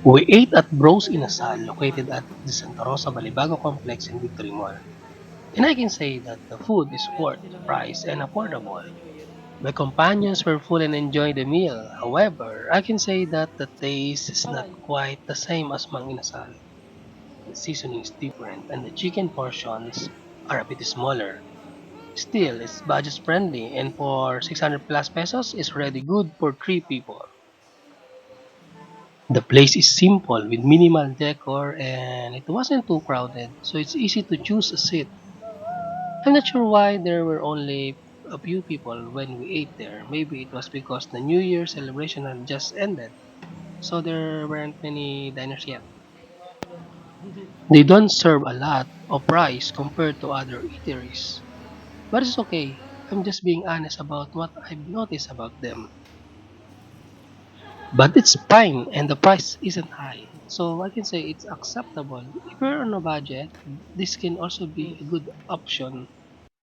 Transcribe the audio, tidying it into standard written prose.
We ate at Bros Inasal located at the Santa Rosa Balibago complex in Victory Mall. And I can say that the food is worth the price and affordable. My companions were full and enjoyed the meal. However, I can say that the taste is not quite the same as Mang Inasal. The seasoning is different and the chicken portions are a bit smaller. Still, it's budget friendly and for 600 plus pesos is already good for 3 people. The place is simple with minimal decor and it wasn't too crowded, so it's easy to choose a seat. I'm not sure why there were only a few people when we ate there. Maybe it was because the New Year celebration had just ended, so there weren't many diners yet. They don't serve a lot of rice compared to other eateries, but it's okay. I'm just being honest about what I've noticed about them. But it's fine and the price isn't high. So I can say it's acceptable. If you're on a budget, this can also be a good option.